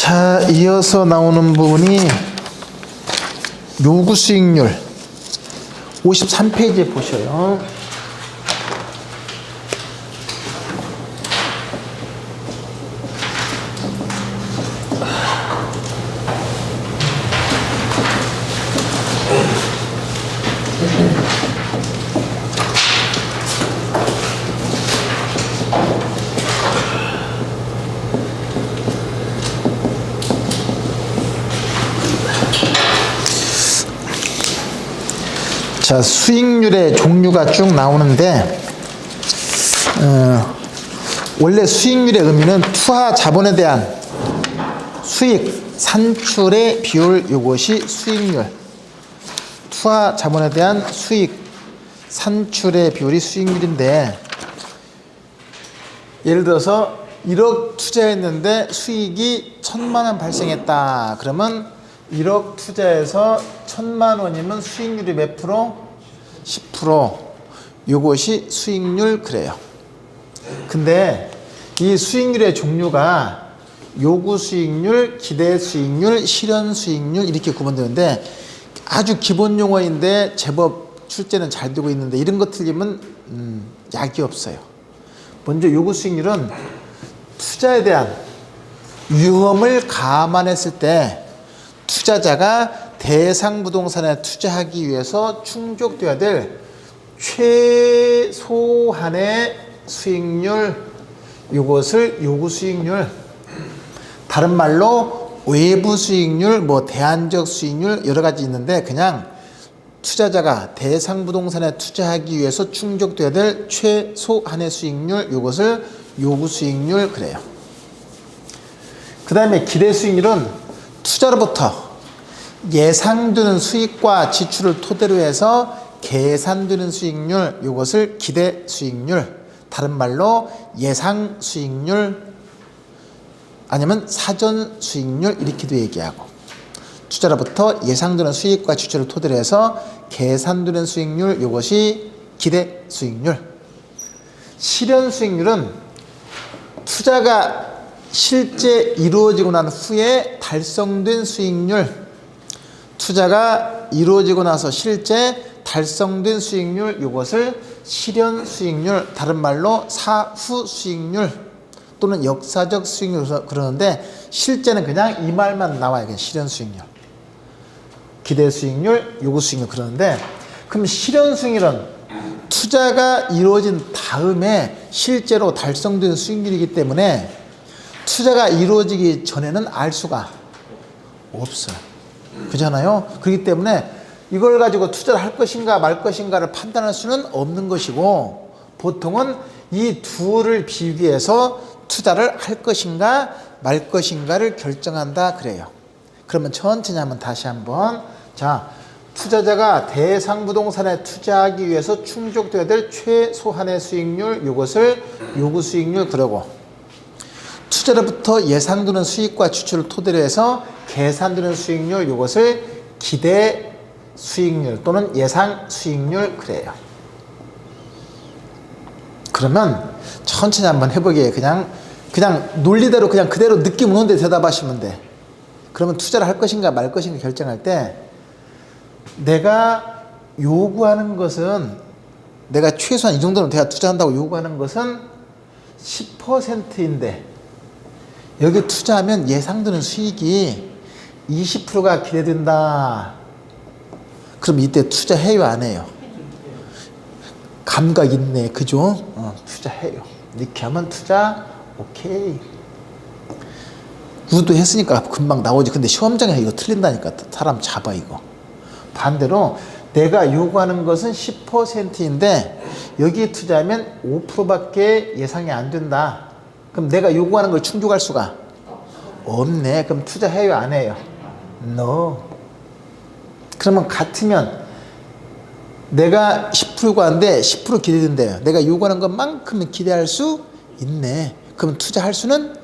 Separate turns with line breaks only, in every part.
자, 이어서 나오는 부분이 요구 수익률 53페이지에 보셔요. 자, 수익률의 종류가 쭉 나오는데 원래 수익률의 의미는 투하 자본에 대한 수익 산출의 비율, 이것이 수익률. 투하 자본에 대한 수익 산출의 비율이 수익률인데, 예를 들어서 1억 투자했는데 수익이 1,000만 원 발생했다. 그러면 1억 투자해서 1,000만 원이면 수익률이 몇 프로? 10%. 요것이 수익률 그래요. 근데 이 수익률의 종류가 요구 수익률, 기대 수익률, 실현 수익률 이렇게 구분되는데, 아주 기본 용어인데 제법 출제는 잘 되고 있는데, 이런 거 틀리면 약이 없어요. 먼저 요구 수익률은 투자에 대한 위험을 감안했을 때 투자자가 대상 부동산에 투자하기 위해서 충족되어야 될 최소한의 수익률, 이것을 요구 수익률, 다른 말로 외부 수익률, 대안적 수익률 여러 가지 있는데, 그냥 투자자가 대상 부동산에 투자하기 위해서 충족되어야 될 최소한의 수익률, 이것을 요구 수익률 그래요. 그 다음에 기대 수익률은 투자로부터 예상되는 수익과 지출을 토대로 해서 계산되는 수익률, 이것을 기대 수익률, 다른 말로 예상 수익률 아니면 사전 수익률 이렇게도 얘기하고, 투자로부터 예상되는 수익과 지출을 토대로 해서 계산되는 수익률, 이것이 기대 수익률. 실현 수익률은 투자가 실제 이루어지고 난 후에 달성된 수익률, 투자가 이루어지고 나서 실제 달성된 수익률, 이것을 실현 수익률, 다른 말로 사후 수익률 또는 역사적 수익률 그러는데, 실제는 그냥 이 말만 나와요. 그냥 실현 수익률, 기대 수익률, 요구 수익률 그러는데, 그럼 실현 수익률은 투자가 이루어진 다음에 실제로 달성된 수익률이기 때문에 투자가 이루어지기 전에는 알 수가 없어요. 그렇잖아요. 그렇기 때문에 이걸 가지고 투자를 할 것인가 말 것인가를 판단할 수는 없는 것이고, 보통은 이 둘을 비교해서 투자를 할 것인가 말 것인가를 결정한다 그래요. 그러면 천천히 한번 다시 한번, 자, 투자자가 대상 부동산에 투자하기 위해서 충족되어야 될 최소한의 수익률, 이것을 요구 수익률 그러고, 투자로부터 예상되는 수익과 지출을 토대로 해서 계산되는 수익률, 이것을 기대 수익률 또는 예상 수익률 그래요. 그러면 천천히 한번 해보기에 그냥 논리대로 그냥 그대로 느낌 오는데 대답하시면 돼. 그러면 투자를 할 것인가 말 것인가 결정할 때, 내가 요구하는 것은, 내가 최소한 이 정도는 돼야 투자한다고 요구하는 것은 10%인데 여기 투자하면 예상되는 수익이 20%가 기대된다. 그럼 이때 투자해요 안 해요? 감각 있네, 그죠? 투자해요. 이렇게 하면 투자 오케이. 유도했으니까 금방 나오지. 근데 시험장에 이거 틀린다니까 사람 잡아 이거. 반대로 내가 요구하는 것은 10%인데 여기에 투자하면 5%밖에 예상이 안 된다. 그럼 내가 요구하는 걸 충족할 수가 없네. 그럼 투자해요 안 해요? No. 그러면 같으면 내가 10%가 하는데 10% 기대된대요. 내가 요구하는 것만큼은 기대할 수 있네. 그럼 투자할 수는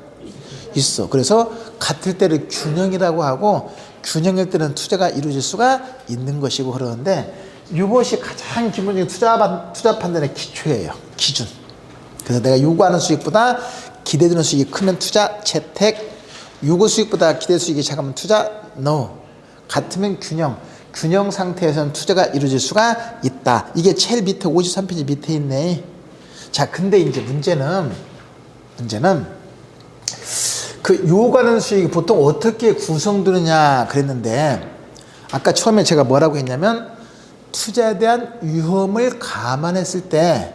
있어. 그래서 같을 때를 균형이라고 하고, 균형일 때는 투자가 이루어질 수가 있는 것이고 그러는데, 이것이 가장 기본적인 투자 판단의 기초예요. 기준. 그래서 내가 요구하는 수익보다 기대되는 수익이 크면 투자 채택, 요구 수익보다 기대 수익이 작으면 투자? No. 같으면 균형 상태에서는 투자가 이루어질 수가 있다. 이게 제일 밑에 53페이지 밑에 있네. 자, 근데 이제 문제는 그 요구하는 수익이 보통 어떻게 구성되느냐 그랬는데, 아까 처음에 제가 뭐라고 했냐면 투자에 대한 위험을 감안했을 때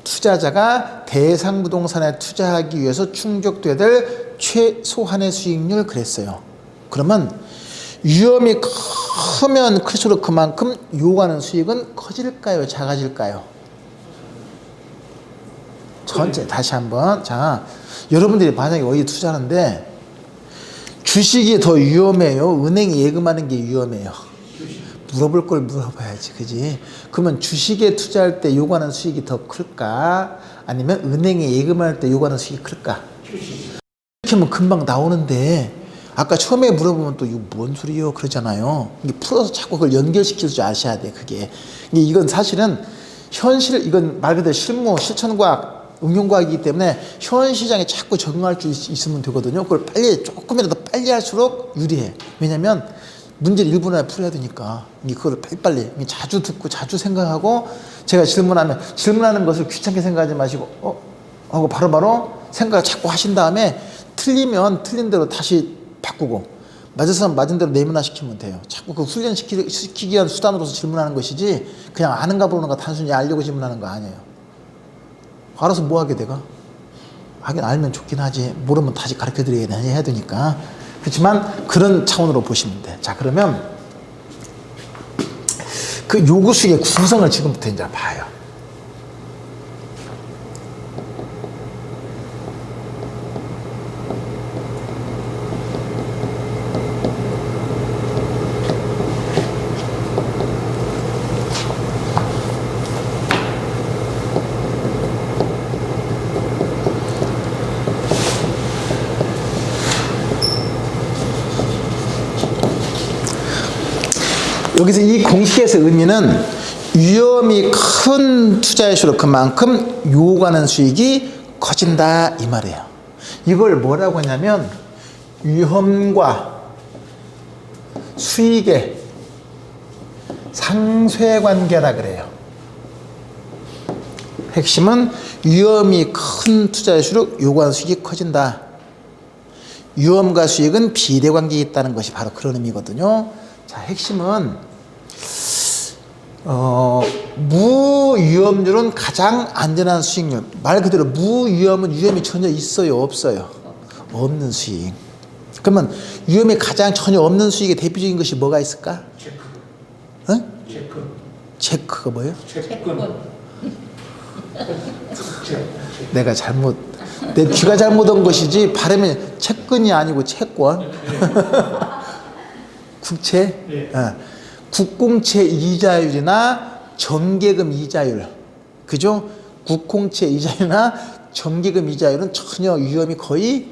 투자자가 대상 부동산에 투자하기 위해서 충족돼야 될 최소한의 수익률 그랬어요. 그러면 위험이 크면 클수록 그만큼 요구하는 수익은 커질까요? 작아질까요? 전체 다시 한번. 자, 여러분들이 만약에 어디 투자하는데 주식이 더 위험해요? 은행에 예금하는 게 위험해요? 물어볼 걸 물어봐야지, 그지? 그러면 주식에 투자할 때 요구하는 수익이 더 클까? 아니면 은행에 예금할 때 요구하는 수익이 클까? 이렇게 하면 금방 나오는데, 아까 처음에 물어보면 또 이거 뭔 소리요? 그러잖아요. 이게 풀어서 자꾸 그걸 연결시킬 줄 아셔야 돼, 그게. 이건 사실은 이건 말 그대로 실천과학, 응용과학이기 때문에 현 시장에 자꾸 적응할 수 있으면 되거든요. 그걸 조금이라도 빨리 할수록 유리해. 왜냐면 문제를 1분 안에 풀어야 되니까. 그거를 빨리빨리 자주 듣고 자주 생각하고, 제가 질문하는 것을 귀찮게 생각하지 마시고 하고 바로바로 생각을 자꾸 하신 다음에 틀리면 틀린 대로 다시 바꾸고, 맞아서 맞은 대로 내면화시키면 돼요. 자꾸 그 훈련시키기 위한 수단으로서 질문하는 것이지 그냥 아는가 모르는가 단순히 알려고 질문하는 거 아니에요. 알아서 뭐 하게 돼가? 하긴 알면 좋긴 하지, 모르면 다시 가르쳐드려야 해야 되니까. 그렇지만 그런 차원으로 보시면 돼. 자, 그러면 그 요구 수익의 구성을 지금부터 이제 봐요. 여기서 이 공식에서 의미는 위험이 큰 투자일수록 그만큼 요구하는 수익이 커진다 이 말이에요. 이걸 뭐라고 하냐면 위험과 수익의 상쇄관계라 그래요. 핵심은 위험이 큰 투자일수록 요구하는 수익이 커진다. 위험과 수익은 비례관계에 있다는 것이 바로 그런 의미거든요. 자, 핵심은 무위험률은 가장 안전한 수익률. 말 그대로 무위험은 위험이 전혀 있어요, 없어요? 없는 수익. 그러면 위험이 가장 전혀 없는 수익의 대표적인 것이 뭐가 있을까?
체크.
응?
체크.
체크가 뭐예요?
체크권.
내 귀가 잘못 온 것이지 발음이 채권이 아니고 채권. 국채?
네.
국공채 이자율이나 정계금 이자율, 그죠? 국공채 이자율이나 정계금 이자율은 전혀 위험이 거의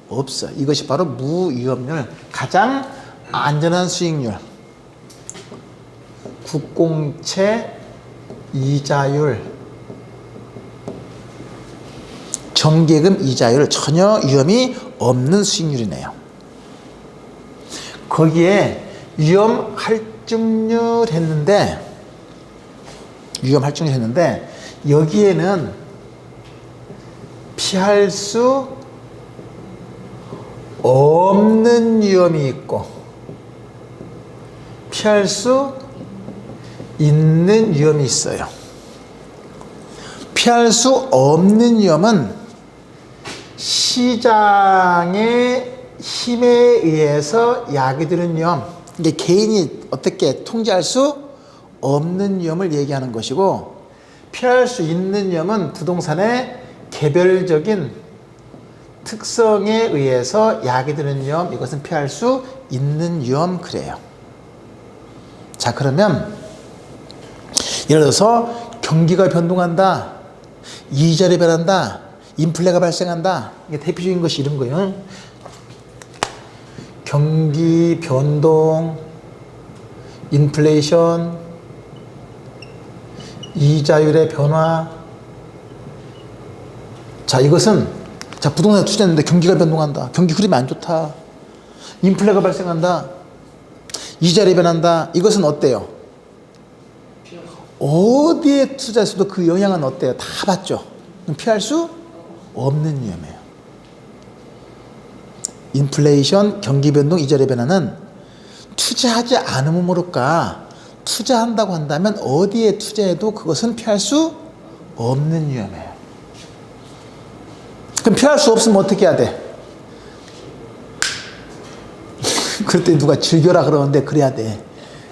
없어. 이것이 바로 무위험률, 가장 안전한 수익률. 국공채 이자율, 정계금 이자율, 전혀 위험이 없는 수익률이네요. 거기에 위험 할증률 했는데 여기에는 피할 수 없는 위험이 있고 피할 수 있는 위험이 있어요. 피할 수 없는 위험은 시장의 힘에 의해서 야기되는 위험, 이게 개인이 어떻게 통제할 수 없는 위험을 얘기하는 것이고, 피할 수 있는 위험은 부동산의 개별적인 특성에 의해서 야기되는 위험, 이것은 피할 수 있는 위험 그래요. 자, 그러면 예를 들어서 경기가 변동한다, 이자율이 변한다, 인플레가 발생한다, 이게 대표적인 것이 이런 거예요. 경기 변동, 인플레이션, 이자율의 변화. 자, 이것은 부동산에 투자했는데 경기가 변동한다, 경기 흐름이 안 좋다, 인플레가 발생한다. 이자율이 변한다. 이것은 어때요? 어디에 투자했어도 그 영향은 어때요? 다 봤죠? 피할 수 없는 위험이에요. 인플레이션, 경기변동, 이자율의 변화는 투자하지 않으면 모를까 투자한다고 한다면 어디에 투자해도 그것은 피할 수 없는 위험이에요. 그럼 피할 수 없으면 어떻게 해야 돼? 그럴 때 누가 즐겨라 그러는데 그래야 돼.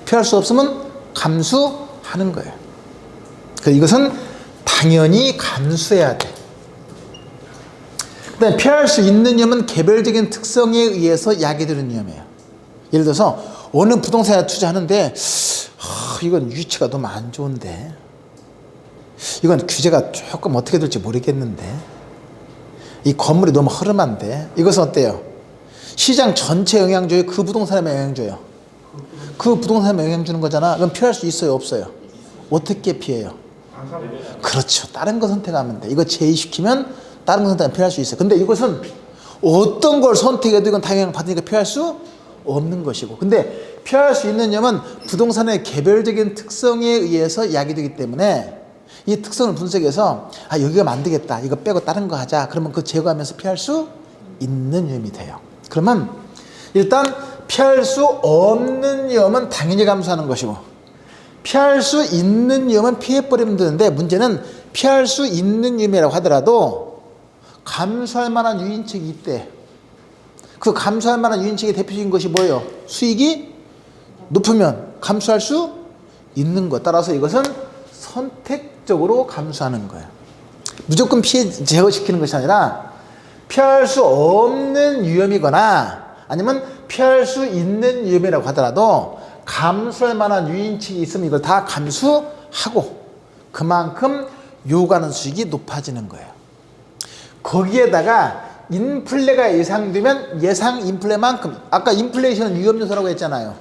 피할 수 없으면 감수하는 거예요. 그래서 이것은 당연히 감수해야 돼. 그다음에 피할 수 있는 위험은 개별적인 특성에 의해서 야기되는 위험이에요. 예를 들어서 어느 부동산에 투자하는데 이건 위치가 너무 안 좋은데 이건 규제가 조금 어떻게 될지 모르겠는데 이 건물이 너무 허름한데 이것은 어때요? 시장 전체 영향 줘요? 그 부동산에 영향 줘요? 그 부동산에 영향 주는 거잖아. 그럼 피할 수 있어요? 없어요? 어떻게 피해요? 그렇죠. 다른 거 선택하면 돼. 이거 제의시키면 다른 거 선택하면 피할 수 있어요. 근데 이것은 어떤 걸 선택해도 이건 당연히 받으니까 피할 수 없는 것이고, 근데 피할 수 있는 위험은 부동산의 개별적인 특성에 의해서 야기되기 때문에 이 특성을 분석해서 여기가 안 되겠다, 이거 빼고 다른 거 하자, 그러면 그 제거하면서 피할 수 있는 위험이 돼요. 그러면 일단 피할 수 없는 위험은 당연히 감수하는 것이고, 피할 수 있는 위험은 피해버리면 되는데, 문제는 피할 수 있는 위험이라고 하더라도 감수할 만한 유인책이 있대. 그 감수할 만한 유인책의 대표적인 것이 뭐예요? 수익이 높으면 감수할 수 있는 것. 따라서 이것은 선택적으로 감수하는 거예요. 무조건 피해 제거시키는 것이 아니라 피할 수 없는 위험이거나 아니면 피할 수 있는 위험이라고 하더라도 감수할 만한 유인책이 있으면 이걸 다 감수하고 그만큼 요구하는 수익이 높아지는 거예요. 거기에다가 인플레가 예상되면 예상 인플레만큼, 아까 인플레이션은 위험 요소라고 했잖아요.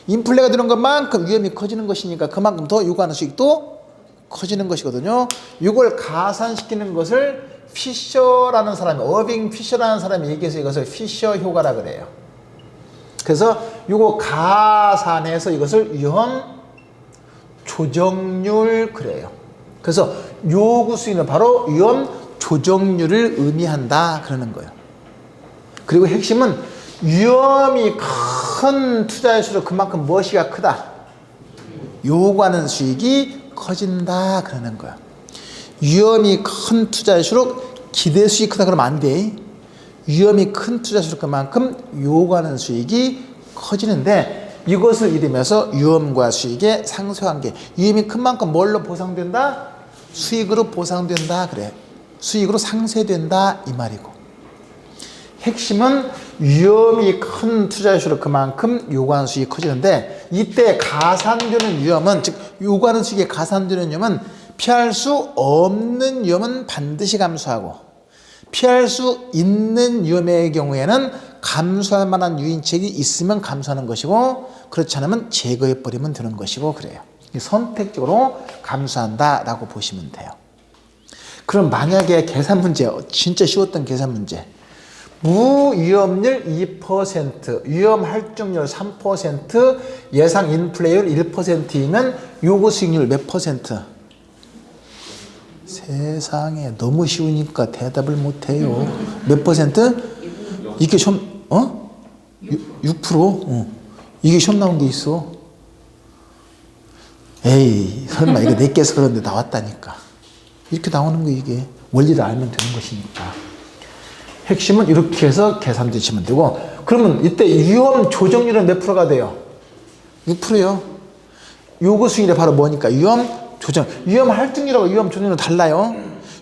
인플레가 되는 것만큼 위험이 커지는 것이니까 그만큼 더 요구하는 수익도 커지는 것이거든요. 이걸 가산시키는 것을 피셔라는 사람이, 어빙 피셔라는 사람이 얘기해서 이것을 피셔 효과라 그래요. 그래서 이거 가산해서 이것을 위험 조정률 그래요. 그래서 요구 수익은 바로 위험 조정률을 의미한다 그러는 거예요. 그리고 핵심은 위험이 큰 투자일수록 그만큼 무엇이가 크다? 요구하는 수익이 커진다 그러는 거야. 위험이 큰 투자일수록 기대 수익이 크다 그러면 안 돼. 위험이 큰 투자일수록 그만큼 요구하는 수익이 커지는데, 이것을 이르면서 위험과 수익의 상쇄관계. 위험이 큰 만큼 뭘로 보상된다? 수익으로 보상된다 그래. 수익으로 상쇄된다 이 말이고, 핵심은 위험이 큰 투자일수록 그만큼 요구하는 수익이 커지는데, 이때 가산되는 위험은, 즉 요구하는 수익이 가산되는 위험은 피할 수 없는 위험은 반드시 감수하고, 피할 수 있는 위험의 경우에는 감수할 만한 유인책이 있으면 감수하는 것이고, 그렇지 않으면 제거해버리면 되는 것이고 그래요. 선택적으로 감수한다라고 보시면 돼요. 그럼 만약에 계산 문제, 진짜 쉬웠던 계산 문제, 무위험률 2%, 위험 할증률 3%, 예상 인플레이율 1%이면 요구 수익률 몇 %? 세상에, 너무 쉬우니까 대답을 못해요. 몇 %? 이게 시험, 6%? 이게 시험 나온 게 있어. 에이, 설마 이거 내께서 그런데 나왔다니까. 이렇게 나오는 거, 이게 원리를 알면 되는 것이니까. 핵심은 이렇게 해서 계산 되시면 되고, 그러면 이때 위험 조정률은 몇 프로가 돼요? 6%요. 요구 수익률이 바로 뭐니까? 위험 조정. 위험 할증률하고 위험 조정률은 달라요.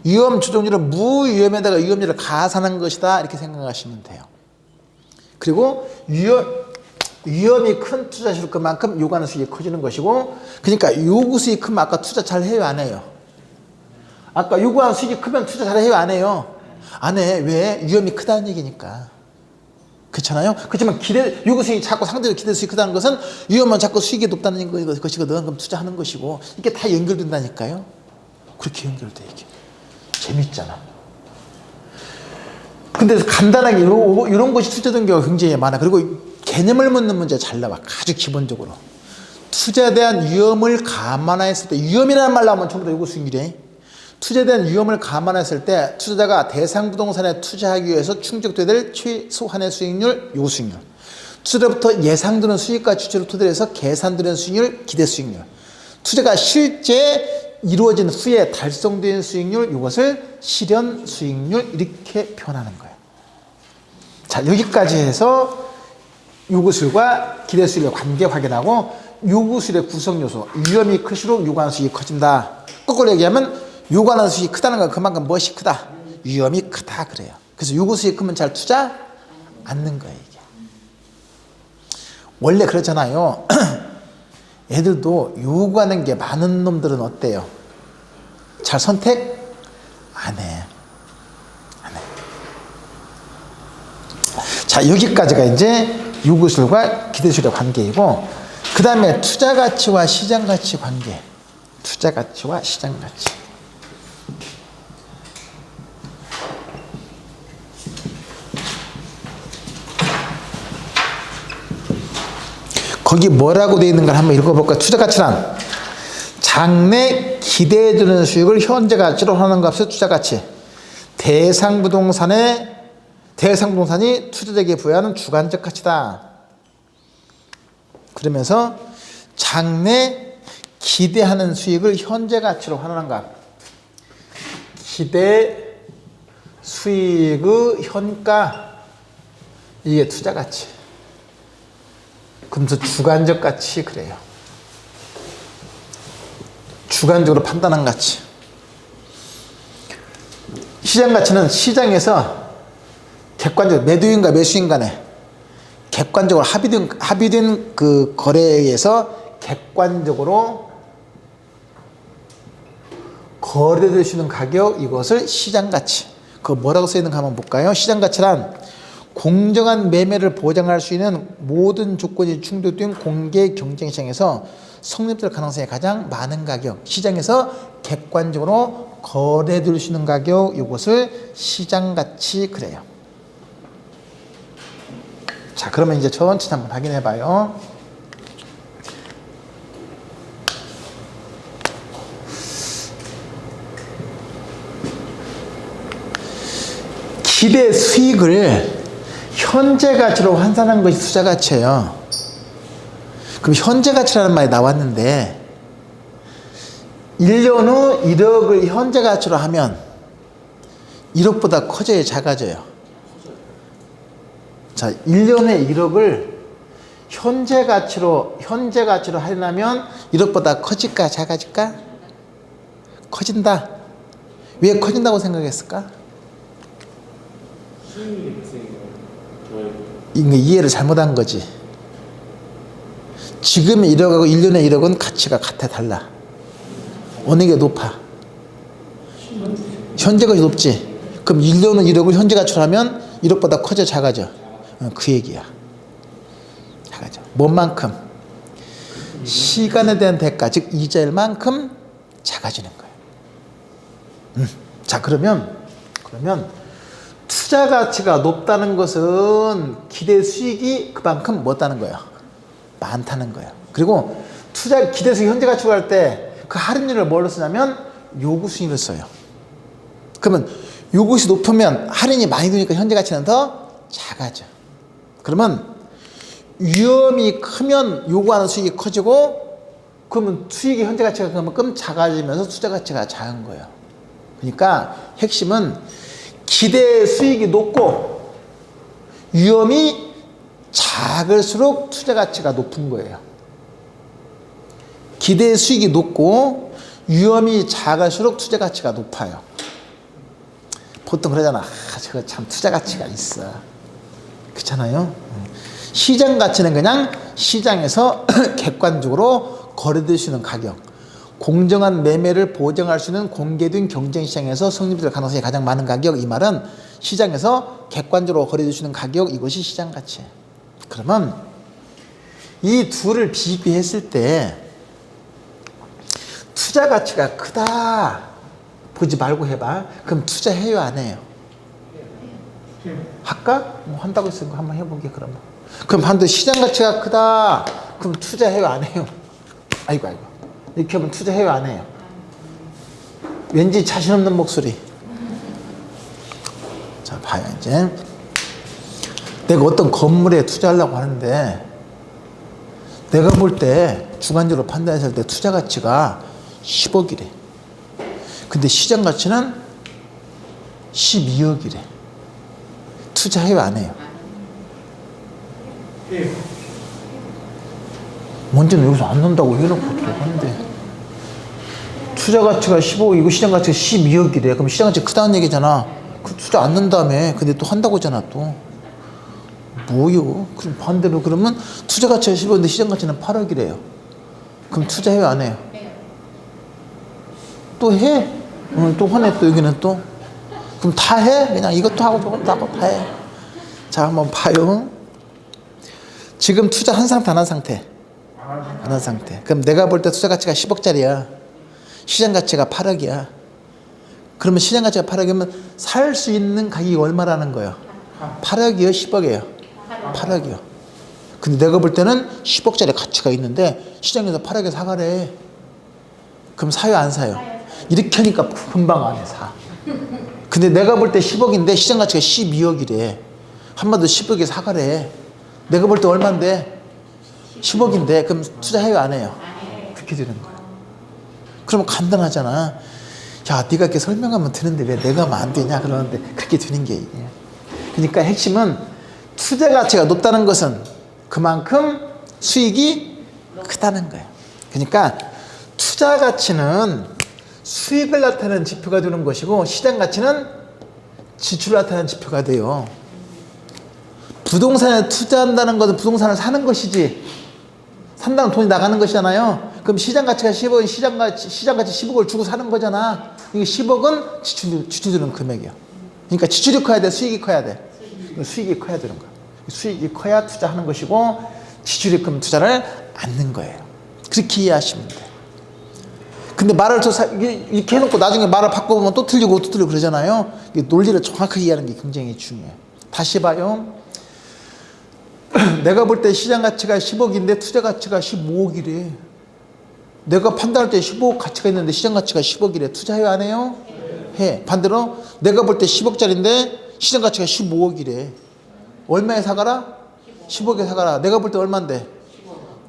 위험 조정률은 무위험에다가 위험률을 가산한 것이다 이렇게 생각하시면 돼요. 그리고 위험이 큰 투자일수록 그만큼 요구하는 수익이 커지는 것이고, 그러니까 요구 수익이 크면 아까 투자 잘 해요 안 해요? 아까 요구하는 수익이 크면 투자 잘 해요 안 해요? 안 해. 왜? 위험이 크다는 얘기니까. 그렇잖아요? 그렇지만 요구 수익이 자꾸 상대적으로 기대 수익이 크다는 것은 위험은 자꾸 수익이 높다는 것이거든. 그럼 투자하는 것이고, 이게 다 연결된다니까요. 그렇게 연결돼 이게. 재밌잖아. 근데 간단하게 이런 것이 투자 동기가 굉장히 많아. 그리고 개념을 묻는 문제 잘 나와. 아주 기본적으로. 투자에 대한 위험을 감안했을 때, 위험이라는 말 나오면 전부 다 요구 수익률이에요. 투자에 대한 위험을 감안했을 때 투자자가 대상 부동산에 투자하기 위해서 충족돼야 될 최소한의 수익률, 요구 수익률. 투자로부터 예상되는 수익과 지출을 토대로 해서 계산되는 수익률, 기대 수익률. 투자가 실제 이루어진 후에 달성된 수익률, 이것을 실현 수익률 이렇게 표현하는 거예요. 자, 여기까지 해서 요구수익과 기대수익의 관계 확인하고 요구수익의 구성요소, 위험이 클수록 요구하는 수익이 커진다. 거꾸로 얘기하면 요구하는 수익이 크다는 건 그만큼 무엇이 크다? 위험이 크다 그래요. 그래서 요구수익이 크면 잘 투자 않는 거예요. 이게 원래 그렇잖아요. 애들도 요구하는 게 많은 놈들은 어때요? 잘 선택 안 해. 안 해. 자, 여기까지가 이제 요구수익과 기대수익의 관계이고, 그 다음에 투자가치와 시장가치 관계. 투자가치와 시장가치. 거기 뭐라고 되어 있는 걸 한번 읽어볼까? 투자가치란 장래 기대해주는 수익을 현재 가치로 하는 값을 투자가치. 대상 부동산이 투자자에게 부여하는 주관적 가치다. 그러면서 장래 기대하는 수익을 현재 가치로 환원한 값. 기대 수익의 현가, 이게 투자가치. 그러면서 주관적 가치 그래요. 주관적으로 판단한 가치. 시장 가치는 시장에서 객관적으로 매도인과 매수인 간에 객관적으로 합의된 그 거래에 의해서 객관적으로 거래될 수 있는 가격, 이것을 시장 가치. 그거 뭐라고 써 있는가 한번 볼까요? 시장 가치란 공정한 매매를 보장할 수 있는 모든 조건이 충족된 공개 경쟁 시장에서 성립될 가능성이 가장 많은 가격, 시장에서 객관적으로 거래될 수 있는 가격, 이것을 시장가치 그래요. 자, 그러면 이제 천천히 한번 확인해 봐요. 기대 수익을 현재 가치로 환산한 것이 투자 가치예요. 그럼 현재 가치라는 말이 나왔는데 1년 후 1억을 현재 가치로 하면 1억보다 커져요, 작아져요? 자, 1년 후에 1억을 현재 가치로 하려면 1억보다 커질까, 작아질까? 커진다. 왜 커진다고 생각했을까? 이해를 잘못한 거지. 지금 1억하고 1년에 1억은 가치가 같아, 달라. 어느 게 높아? 현재 가치 높지. 그럼 1년은 1억을 현재 가치로 하면 1억보다 커져, 작아져? 그 얘기야. 작아져. 뭔만큼? 시간에 대한 대가, 즉 이자일 만큼 작아지는 거야. 자, 그러면 투자 가치가 높다는 것은 기대 수익이 그만큼 뭐다는 거예요? 많다는 거예요. 그리고 투자 기대 수익 현재 가치로 할 때 그 할인율을 뭘로 쓰냐면 요구 수익을 써요. 그러면 요구시 높으면 할인이 많이 되니까 현재 가치는 더 작아져. 그러면 위험이 크면 요구하는 수익이 커지고, 그러면 수익이 현재 가치가 그만큼 작아지면서 투자 가치가 작은 거예요. 그러니까 핵심은 기대 수익이 높고 위험이 작을수록 투자 가치가 높은 거예요. 기대 수익이 높고 위험이 작을수록 투자 가치가 높아요. 보통 그러잖아. 저거 참 투자 가치가 있어. 그렇잖아요. 시장 가치는 그냥 시장에서 객관적으로 거래될 수 있는 가격, 공정한 매매를 보장할 수 있는 공개된 경쟁 시장에서 성립될 가능성이 가장 많은 가격, 이 말은 시장에서 객관적으로 거래될 수 있는 가격, 이것이 시장 가치예요. 그러면 이 둘을 비교했을 때 투자 가치가 크다 보지 말고 해봐. 그럼 투자해요, 안 해요? 할까? 뭐 한다고 했으니까 한번 해보게 그러면. 그럼 반대 시장 가치가 크다. 그럼 투자해요 안 해요? 아이고. 이렇게 하면 투자해요 안 해요? 왠지 자신 없는 목소리. 자 봐요 이제. 내가 어떤 건물에 투자하려고 하는데 내가 볼 때 주관적으로 판단했을 때 투자 가치가 10억이래. 근데 시장 가치는 12억이래. 투자해요 안 해요? 먼저는 여기서 안 논다고 해놓고 들어가는데 투자 가치가 15억이고 시장 가치가 12억이래. 그럼 시장 가치가 크다는 얘기잖아. 그 투자 안 논다며. 근데 또 한다고 하잖아 또. 뭐요? 그럼 반대로 그러면 투자 가치가 10억인데 시장 가치는 8억이래요. 그럼 투자해요 안 해요? 또 해? 또 화내 또 여기는 또. 그럼 다 해? 그냥 이것도 하고 저것도 하고 다 해. 자 한번 봐요. 지금 투자 한 상태 안 한 상태? 안 한 상태. 그럼 내가 볼 때 투자 가치가 10억짜리야. 시장 가치가 8억이야. 그러면 시장 가치가 8억이면 살 수 있는 가격이 얼마라는 거예요? 8억이요? 10억이에요? 8억이요. 근데 내가 볼 때는 10억짜리 가치가 있는데 시장에서 8억에 사가래. 그럼 사요 안 사요? 이렇게 하니까 금방 안 해 사. 근데 내가 볼 때 10억인데 시장 가치가 12억이래. 한마디로 10억에 사가래. 내가 볼 때 얼마인데? 10억인데 그럼 투자해요 안 해요? 그렇게 되는 거야. 그러면 간단하잖아. 야 네가 이렇게 설명하면 되는데 왜 내가 하면 안 되냐 그러는데 그렇게 되는 게 이게. 그러니까 핵심은 투자 가치가 높다는 것은 그만큼 수익이 크다는 거예요. 그러니까 투자 가치는 수익을 나타내는 지표가 되는 것이고 시장 가치는 지출을 나타내는 지표가 돼요. 부동산에 투자한다는 것은 부동산을 사는 것이지 산다는 돈이 나가는 것이잖아요. 그럼 시장 가치가 10억은 시장 가치 10억을 주고 사는 거잖아. 이게 10억은 지출되는 금액이야. 그러니까 지출이 커야 돼, 수익이 커야 돼. 수익이 커야 되는 거야. 수익이 커야 투자하는 것이고 지출이 크면 투자를 않는 거예요. 그렇게 이해하시면 돼. 근데 말을 이렇게 해놓고 나중에 말을 바꿔보면 또 틀리고 그러잖아요. 논리를 정확하게 이해하는 게 굉장히 중요해요. 다시 봐요. 내가 볼 때 시장 가치가 10억인데 투자 가치가 15억이래. 내가 판단할 때 15억 가치가 있는데 시장 가치가 10억이래. 투자해요 안 해요? 해. 반대로 내가 볼 때 10억짜리인데 시장 가치가 15억이래. 얼마에 사가라? 10억에 사가라. 내가 볼 때 얼마인데?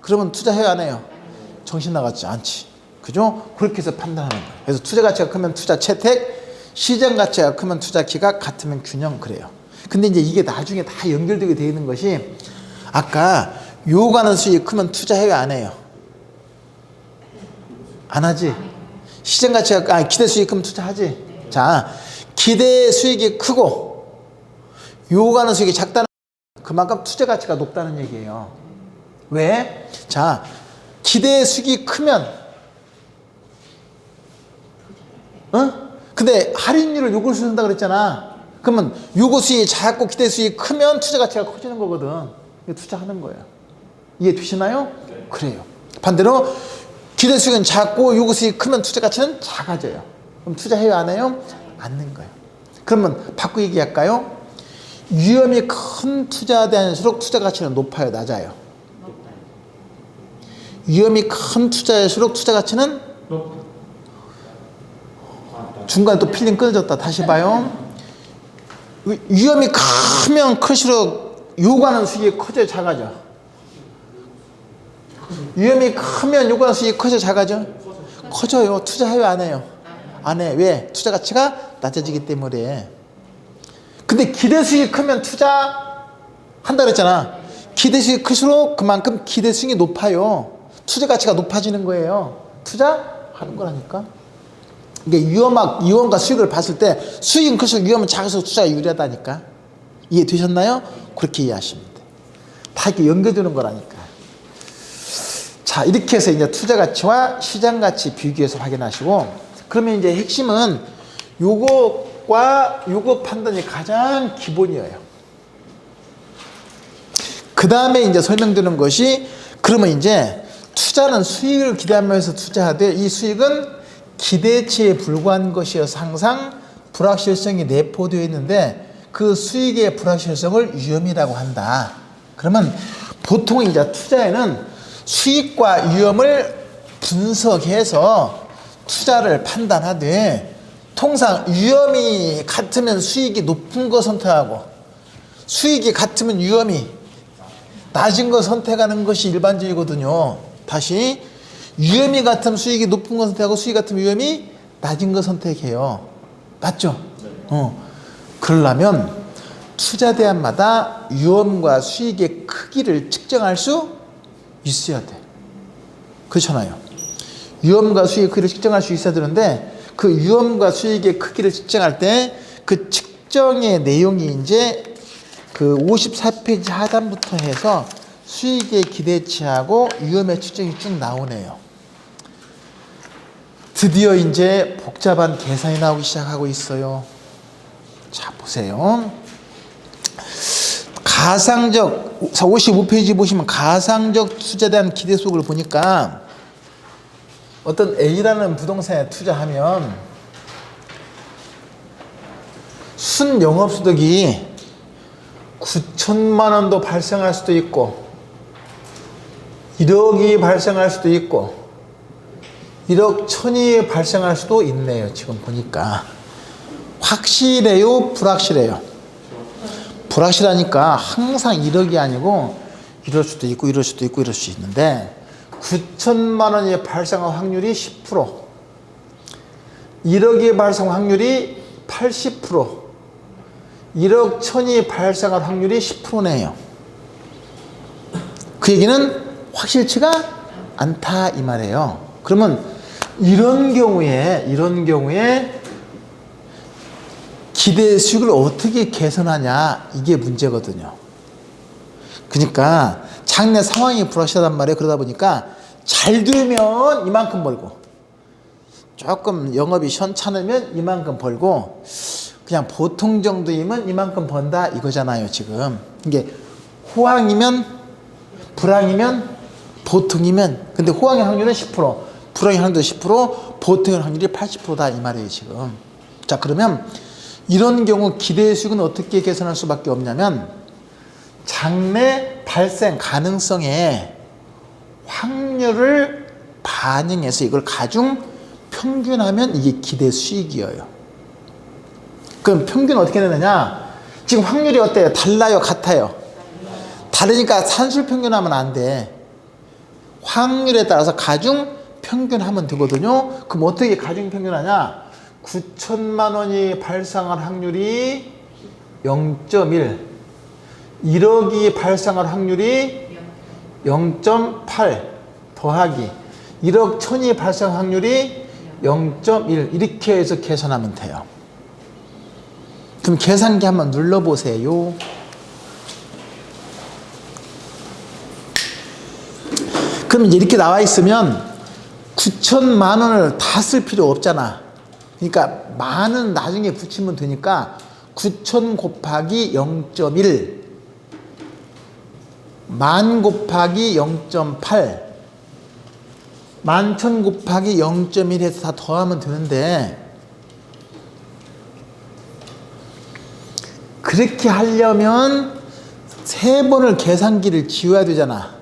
그러면 투자해요 안 해요? 정신 나갔지 않지. 그죠? 그렇게 해서 판단하는 거예요. 그래서 투자 가치가 크면 투자 채택, 시장 가치가 크면 투자 기각, 같으면 균형 그래요. 근데 이제 이게 나중에 다 연결되게 되어 있는 것이 아까 요구하는 수익이 크면 투자해요 안 해요? 안 하지? 시장 가치가 기대 수익이 크면 투자하지? 자, 기대 수익이 크고 요구하는 수익이 작다는 그만큼 투자 가치가 높다는 얘기예요. 왜? 자, 기대 수익이 크면 근데 할인율을 요구를 쓴다 그랬잖아. 그러면 요구 수익이 작고 기대 수익이 크면 투자 가치가 커지는 거거든. 투자하는 거예요. 이해되시나요? 그래요. 반대로 기대 수익은 작고 요구 수익이 크면 투자 가치는 작아져요. 그럼 투자해요 안 해요? 않는 거예요. 그러면 바꿔 얘기할까요? 위험이 큰 투자에 대할수록 투자 가치는 높아요, 낮아요? 위험이 큰 투자일수록 투자 가치는 중간에 또 필름 끊어졌다. 다시 봐요. 위험이 크면 클수록 요구하는 수익이 커져요, 작아져? 위험이 크면 요구하는 수익이 커져, 작아져? 커져요. 투자해요 안 해요? 안 해. 왜? 투자 가치가 낮아지기 때문에. 근데 기대 수익이 크면 투자 한다 그랬잖아. 기대 수익이 클수록 그만큼 기대 수익이 높아요. 투자 가치가 높아지는 거예요. 투자하는 거라니까. 이게 위험과 수익을 봤을 때 수익은 클수록 위험은 작아서 투자가 유리하다니까. 이해되셨나요? 그렇게 이해하시면 돼. 다 이렇게 연결되는 거라니까. 자, 이렇게 해서 이제 투자 가치와 시장 가치 비교해서 확인하시고, 그러면 이제 핵심은 요거과 요거 판단이 가장 기본이에요. 그 다음에 이제 설명드리는 것이, 그러면 이제 투자는 수익을 기대하면서 투자하되 이 수익은 기대치에 불과한 것이어서 항상 불확실성이 내포되어 있는데 그 수익의 불확실성을 위험이라고 한다. 그러면 보통 이제 투자에는 수익과 위험을 분석해서 투자를 판단하되, 통상 위험이 같으면 수익이 높은 거 선택하고 수익이 같으면 위험이 낮은 거 선택하는 것이 일반적이거든요. 다시, 위험이 같으면 수익이 높은 거 선택하고 수익이 같으면 위험이 낮은 거 선택해요. 맞죠? 그러려면 투자 대안마다 위험과 수익의 크기를 측정할 수 있어야 돼. 그렇잖아요. 위험과 수익의 크기를 측정할 수 있어야 되는데, 그 위험과 수익의 크기를 측정할 때 그 측정의 내용이 이제 그 54페이지 하단부터 해서 수익의 기대치하고 위험의 측정이 쭉 나오네요. 드디어 이제 복잡한 계산이 나오기 시작하고 있어요. 자, 보세요. 가상적, 55페이지 보시면 가상적 투자에 대한 기대 수익을 보니까, 어떤 A라는 부동산에 투자하면 순 영업소득이 9천만 원도 발생할 수도 있고 1억이 발생할 수도 있고 1억 1천이 발생할 수도 있네요. 지금 보니까 확실해요, 불확실해요? 불확실하니까 항상 1억이 아니고 이럴 수도 있고 이럴 수도 있고 이럴 수 있는데, 9천만 원이 발생할 확률이 10%, 1억이 발생 확률이 80%, 1억 1천이 발생할 확률이 10%네요. 그 얘기는 확실치가 않다 이 말이에요. 그러면 이런 경우에 기대 수익을 어떻게 개선하냐, 이게 문제거든요. 그러니까 장래 상황이 불확실하단 말이에요. 그러다 보니까 잘 되면 이만큼 벌고, 조금 영업이 시원찮으면 이만큼 벌고, 그냥 보통 정도이면 이만큼 번다 이거잖아요. 지금 이게 호황이면, 불황이면, 보통이면, 근데 호황의 확률은 10%, 불황의 확률도 10%, 보통의 확률이 80%다 이 말이에요 지금. 자, 그러면 이런 경우 기대 수익은 어떻게 계산할 수밖에 없냐면, 장래 발생 가능성의 확률을 반영해서 이걸 가중 평균하면 이게 기대 수익이에요. 그럼 평균 어떻게 내느냐? 지금 확률이 어때요? 달라요? 같아요? 다르니까 산술 평균하면 안 돼. 확률에 따라서 가중 평균하면 되거든요. 그럼 어떻게 가중 평균하냐? 9천만 원이 발생할 확률이 0.1, 1억이 발생할 확률이 0.8 더하기 1억 1천이 발생할 확률이 0.1, 이렇게 해서 계산하면 돼요. 그럼 계산기 한번 눌러보세요. 그럼 이렇게 나와 있으면 9천만 원을 다 쓸 필요 없잖아. 그러니까 만은 나중에 붙이면 되니까 9천 곱하기 0.1, 만 곱하기 0.8, 11,000 곱하기 0.1 해서 다 더하면 되는데, 그렇게 하려면 세 번을 계산기를 지워야 되잖아.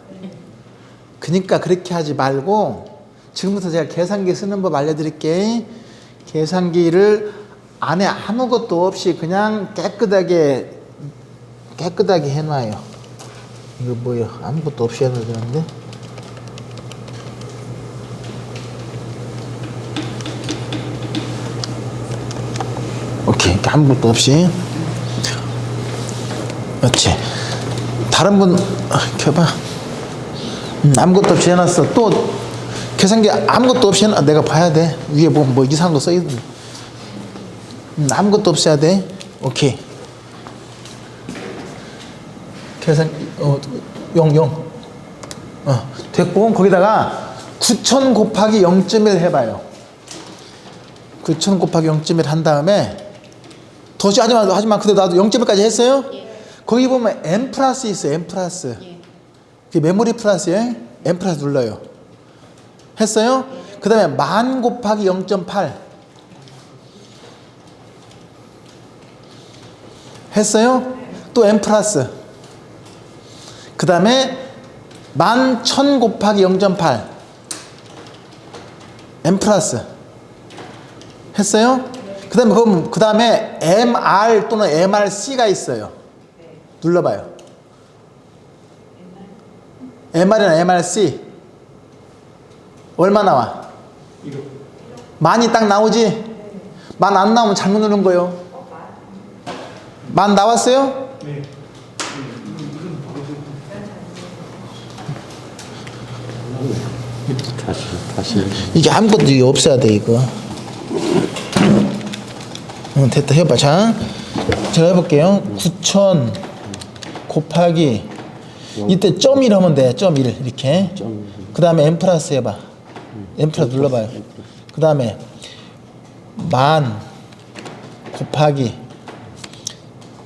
그러니까 그렇게 하지 말고, 지금부터 제가 계산기 쓰는 법 알려드릴게. 계산기를 안에 아무것도 없이 그냥 깨끗하게 해놔요. 이거 뭐야? 아무것도 없이 해놔야 되는데. 오케이, 아무것도 없이. 그렇지. 다른 분 켜봐. 아무것도 없이 해놨어. 또 계산기 아무것도 없이 해놔. 내가 봐야 돼. 위에 보면 뭐 이상한 거 써있는. 아무것도 없이 해야 돼. 오케이. 계산 영 됐고, 거기다가 9천 곱하기 0.1 해봐요. 9천 곱하기 0.1 한 다음에 더 하지마. 근데 나도 0.1까지 했어요? 예. 거기 보면 M 플러스 있어요. M 플러스. 예. 그게 메모리 플러스에 M 플러스 눌러요. 했어요? 예. 그 다음에 만 곱하기 0.8. 했어요? 또 M 플러스. 그 다음에 11,000 곱하기 0.8 M 플러스. 했어요? 그 다음에 MR 또는 MRC가 있어요. 눌러봐요. MR이나 MRC. 얼마 나와? 만이 딱 나오지? 만 안 나오면 잘못 누른 거예요. 만 나왔어요?
네. 다시.
이게 아무것도 이게 없어야 돼, 이거. 됐다. 해봐. 자, 제가 해볼게요. 9,000 곱하기 이때 점 1 하면 돼. 점 1 이렇게. 그 다음에 M 플러스 해봐. M 플러스 눌러봐요. 그 다음에 10,000 곱하기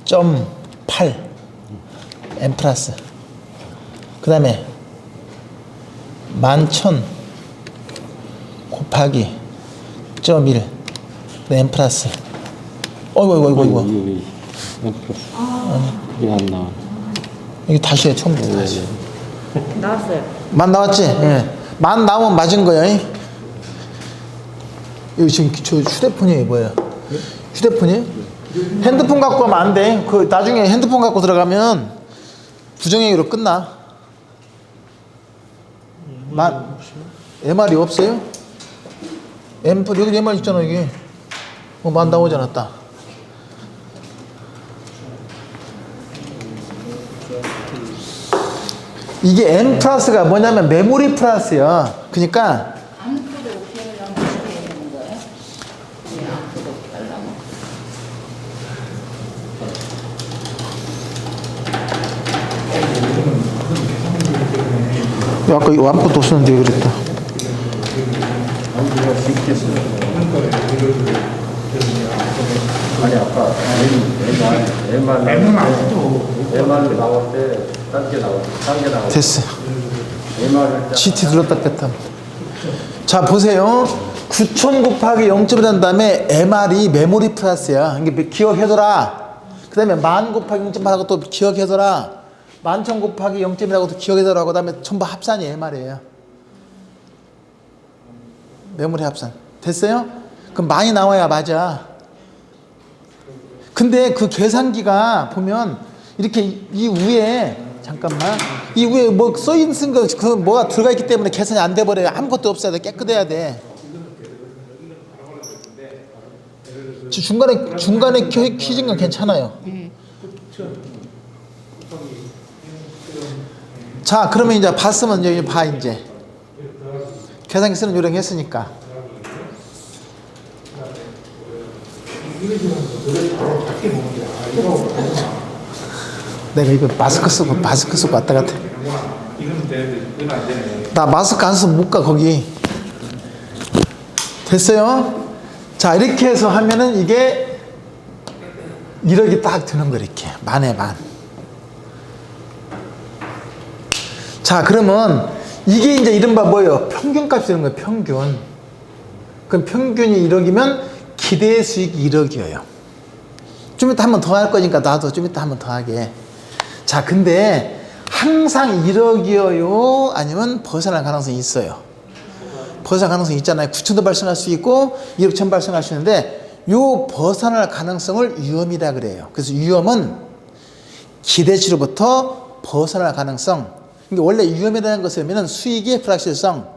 점 8 M 플러스. 그 다음에 11,000 곱하기 점 1 M 플러스. 어이구.
이게 안 나와.
이게 다시 해. 처음부터 다시.
나왔어요.
만 나왔지? 예. 만 나오면 맞은 거야. 이거 지금 저 휴대폰이 뭐야? 휴대폰이? 핸드폰 갖고 가면 안 돼. 그 나중에 핸드폰 갖고 들어가면 부정행위로 끝나. MR이 없어요? 여기 MR 있잖아, 이게. 만 나오지 않았다. 이게 M 플러스가 뭐냐면 메모리 플러스야. 그러니까
아무것도 어떻게 하려면 어떻게 해야 되는 거예요? 아무것도 어떻게 하려면?
아까 이거 아무것도 없었는데 왜 그랬다.
아니 아까 MR 나올 때 단계 나올
됐어.
MR을
GT 눌렀다 뺐다. 자, 보세요. 9,000 곱하기 0.1 한 다음에 MR이 메모리 플러스야. 이게 기억해둬라. 그 다음에 10,000 곱하기 0.8하고 또 기억해둬라. 11,000 곱하기 0.1하고 또 기억해둬라. 그 다음에 전부 합산이 MR이에요. 메모리 합산. 됐어요? 그럼 많이 나와야 맞아. 근데 그 계산기가 보면 이렇게 이 위에 잠깐만 이 위에 뭐 써있는 거 그 뭐가 들어가 있기 때문에 계산이 안 돼 버려요. 아무것도 없어야 돼. 깨끗해야 돼. 중간에 퀴즈인 건 괜찮아요. 자, 그러면 이제 봤으면 여기 봐 이제 계산기 쓰는 요령 했으니까. 내가 이거 마스크 쓰고 왔다 갔다. 나 마스크 안 쓰면 못 가 거기. 됐어요? 자, 이렇게 해서 하면은 이게 1억이 딱 드는 거 이렇게 만에 만. 자, 그러면 이게 이제 이른바 뭐예요? 평균값이 되는 거예요. 평균. 그럼 평균이 1억이면 기대 수익이 1억이에요. 좀 이따 한 번 더 할 거니까 나도 좀 이따 한 번 더 하게. 자, 근데 항상 1억이어요? 아니면 벗어날 가능성이 있어요. 벗어날 가능성이 있잖아요. 9천도 발생할 수 있고 1억 천 발생할 수 있는데 요 벗어날 가능성을 위험이라 그래요. 그래서 위험은 기대치로부터 벗어날 가능성. 그러니까 원래 위험이라는 것은 수익의 불확실성,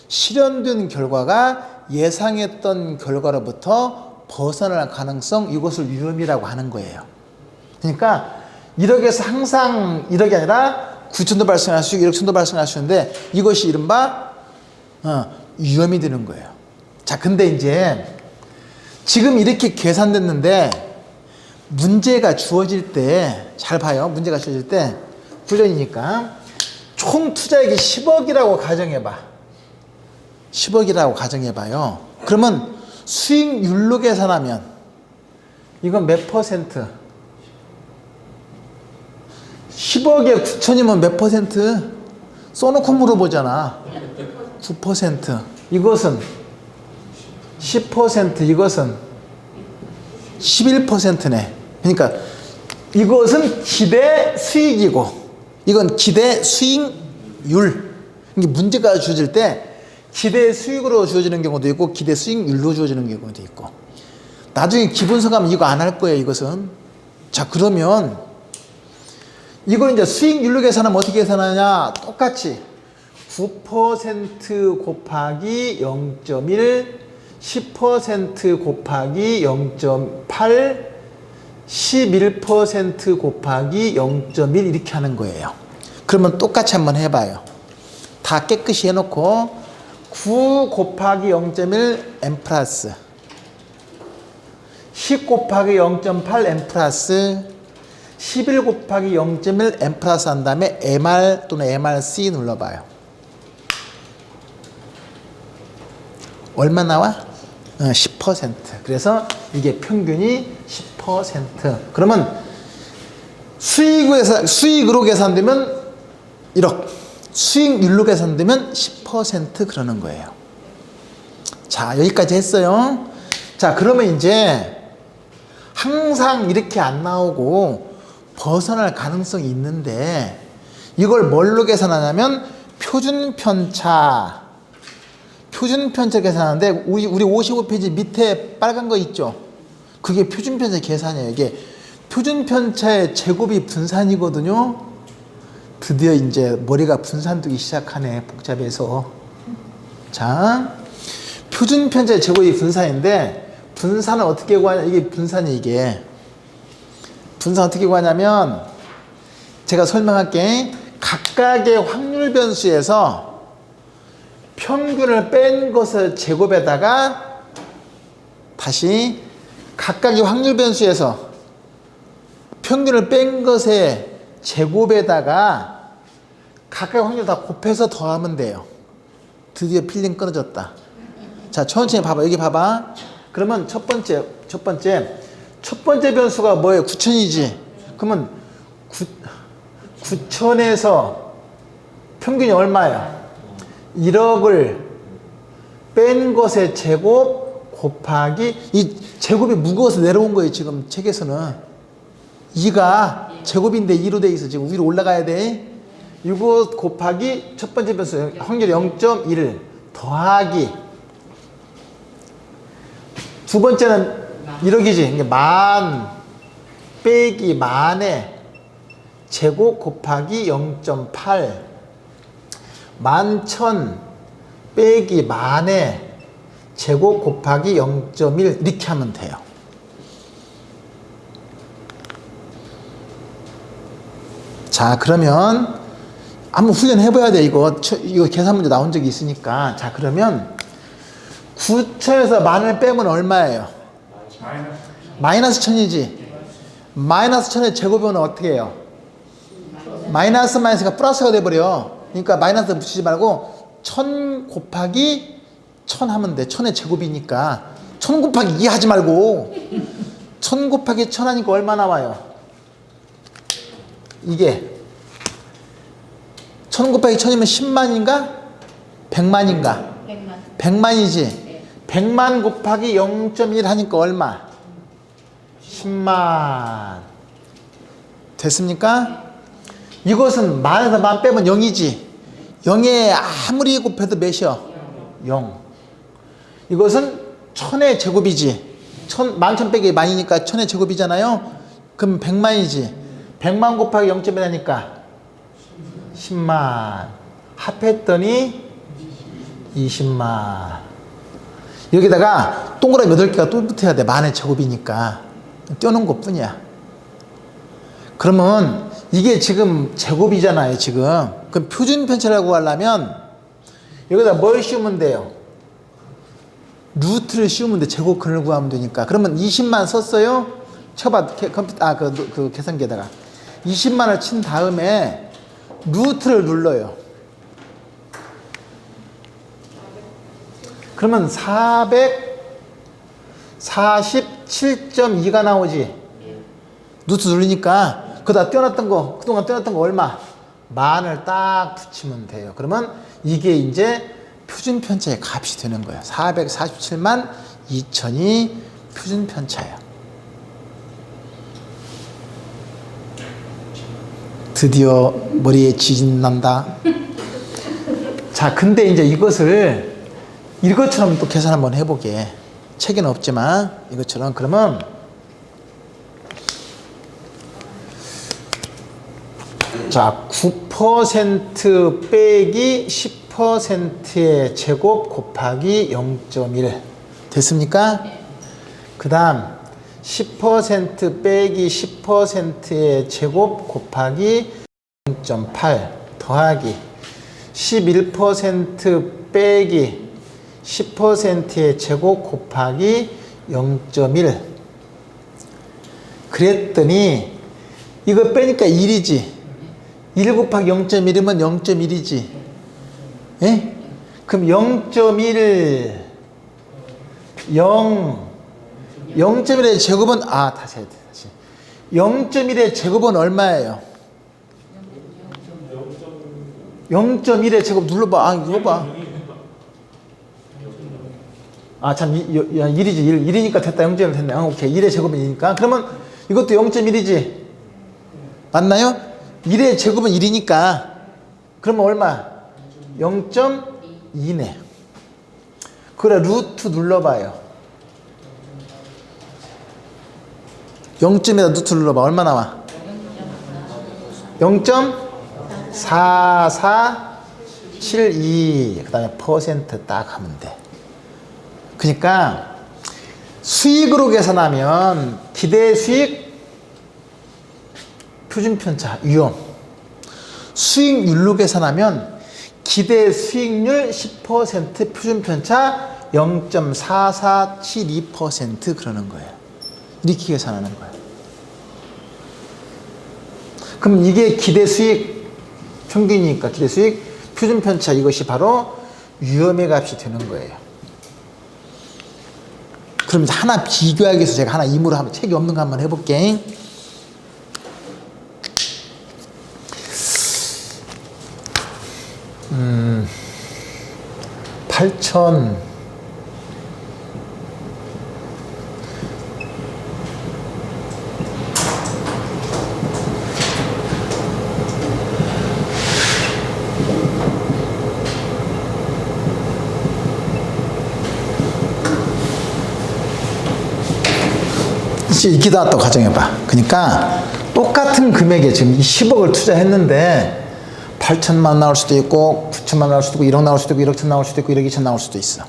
실현된 결과가 예상했던 결과로부터 벗어날 가능성, 이것을 위험이라고 하는 거예요. 그러니까 1억에서 항상 1억이 아니라 9천도 발생할 수 있고 1억 천도 발생할 수 있는데 이것이 이른바 위험이 되는 거예요. 자, 근데 이제 지금 이렇게 계산됐는데 문제가 주어질 때 잘 봐요. 문제가 주어질 때 훈련이니까 총 투자액이 10억이라고 가정해봐. 10억이라고 가정해봐요. 그러면 수익률로 계산하면 이건 몇 퍼센트? 10억에 9천이면 몇 퍼센트? 써놓고 물어보잖아. 9%. 이것은 10%, 이것은 11%네. 그러니까 이것은 기대 수익이고 이건 기대 수익률. 이게 문제가 주어질 때 기대 수익으로 주어지는 경우도 있고 기대 수익률로 주어지는 경우도 있고 나중에 기본서 가면 이거 안 할 거예요. 이것은. 자, 그러면 이걸 이제 수익률로 계산하면 어떻게 계산하냐? 똑같이 9% 곱하기 0.1, 10% 곱하기 0.8, 11% 곱하기 0.1 이렇게 하는 거예요. 그러면 똑같이 한번 해봐요. 다 깨끗이 해놓고 9 곱하기 0.1 m 플러스 10 곱하기 0.8 m 플러스 11 곱하기 0.1 m 플러스 한 다음에 MR 또는 MRC 눌러봐요. 얼마 나와? 10%. 그래서 이게 평균이 10%. 그러면 수익으로 계산되면 1억, 수익률로 계산되면 10% 그러는 거예요. 자, 여기까지 했어요. 자, 그러면 이제 항상 이렇게 안 나오고 벗어날 가능성이 있는데 이걸 뭘로 계산하냐면 표준편차 계산하는데 우리 55페이지 밑에 빨간 거 있죠? 그게 표준편차 계산이에요. 이게 표준편차의 제곱이 분산이거든요. 드디어 이제 머리가 분산되기 시작하네. 복잡해서. 자, 표준편차의 제곱이 분산인데 분산을 어떻게 구하냐? 이게 분산이 이게. 분산 어떻게 구하냐면 제가 설명할게. 각각의 확률 변수에서 평균을 뺀 것을 제곱에다가 다시 각각의 확률 변수에서 평균을 뺀 것의 제곱에다가 각각의 확률 다 곱해서 더하면 돼요. 드디어 필링 끊어졌다. 자, 천천히 봐봐. 여기 봐봐. 그러면 첫 번째 변수가 뭐예요? 9천이지. 그러면 9천에서 평균이 얼마야? 1억을 뺀 것의 제곱 곱하기 이 제곱이 무거워서 내려온 거예요. 지금 책에서는 2가 제곱인데 2로 돼 있어. 지금 위로 올라가야 돼. 이거 곱하기 첫 번째 변수 확률 0.1 더하기 두 번째는 1억이지. 만 빼기 만의 제곱 곱하기 0.8 11,000 빼기 만의 제곱 곱하기 0.1 이렇게 하면 돼요. 자, 그러면 한번 훈련해봐야 돼. 이거 계산 문제 나온 적이 있으니까. 자, 그러면 9천에서 만을 빼면 얼마예요? 마이너스 1000이지. 마이너스 1000의 제곱은 어떻게 해요? 마이너스 마이너스가 플러스가 돼버려. 그러니까 마이너스 붙이지 말고 1000 곱하기 1000 하면 돼. 1000의 제곱이니까 1000 곱하기 2 하지 말고 1000 곱하기 1000 하니까 얼마 나와요? 이게 1000 곱하기 1000이면 10만인가? 100만인가? 100만이지. 100만 곱하기 0.1 하니까 얼마? 10만. 됐습니까? 이것은 만에서 만 빼면 0이지. 0에 아무리 곱해도 몇이요? 0. 이것은 1000의 제곱이지. 11,000 빼기 만이니까 1000의 제곱이잖아요. 그럼 100만이지. 100만 곱하기 0.1 하니까 10만. 합했더니 20만. 여기다가 동그라미 8개가 또 붙어야 돼. 만의 제곱이니까. 떼어놓은 것 뿐이야. 그러면 이게 지금 제곱이잖아요. 지금. 그럼 표준편차라고 하려면 여기다 뭘 씌우면 돼요? 루트를 씌우면 돼. 제곱근을 구하면 되니까. 그러면 20만 썼어요? 쳐봐. 그 계산기에다가 20만을 친 다음에 루트를 눌러요. 그러면 447.2가 나오지. 루트 누르니까 그다 떼어놨던 거, 그동안 떼어놨던 거 얼마? 만을 딱 붙이면 돼요. 그러면 이게 이제 표준편차의 값이 되는 거예요. 447만 2천이 표준편차예요. 드디어 머리에 지진 난다. 자, 근데 이제 이것을 이것처럼 또 계산 한번 해보게. 책에는 없지만 이것처럼 그러면 자, 9% 빼기 10%의 제곱 곱하기 0.1 됐습니까? 그 다음 10% 빼기 10%의 제곱 곱하기 0.8 더하기 11% 빼기 10%의 제곱 곱하기 0.1 그랬더니 이거 빼니까 1이지 1 곱하기 0.1이면 0.1이지 예? 그럼 0.1 0.1의 제곱은 다시 해야 돼 다시 0.1의 제곱은 얼마예요? 0.1의 제곱 눌러봐 이거 봐 참 1이지 1이니까 됐다 0.1 됐네 오케이 1의 제곱은 2니까 그러면 이것도 0.1이지 맞나요? 1의 제곱은 1이니까 그러면 얼마? 0.2네 그래 루트 눌러봐요 0.에다 루트 눌러봐 얼마 나와? 0.4472 그 다음에 퍼센트 딱 하면 돼 그러니까 수익으로 계산하면 기대 수익 표준편차 위험 수익률로 계산하면 기대 수익률 10% 표준편차 0.4472% 그러는 거예요 이렇게 계산하는 거예요 그럼 이게 기대 수익 평균이니까 기대 수익 표준편차 이것이 바로 위험의 값이 되는 거예요 그럼 하나 비교하기 위해서 제가 하나 임의로 한번 책이 없는 거 한번 해볼게 8,000 이렇게 나왔다고 가정해봐 그러니까 똑같은 금액에 지금 10억을 투자했는데 8천만 나올 수도 있고 9천만 나올 수도 있고 1억 나올 수도 있고 1억 천 나올 수도 있고 1억 2천 나올 수도 있어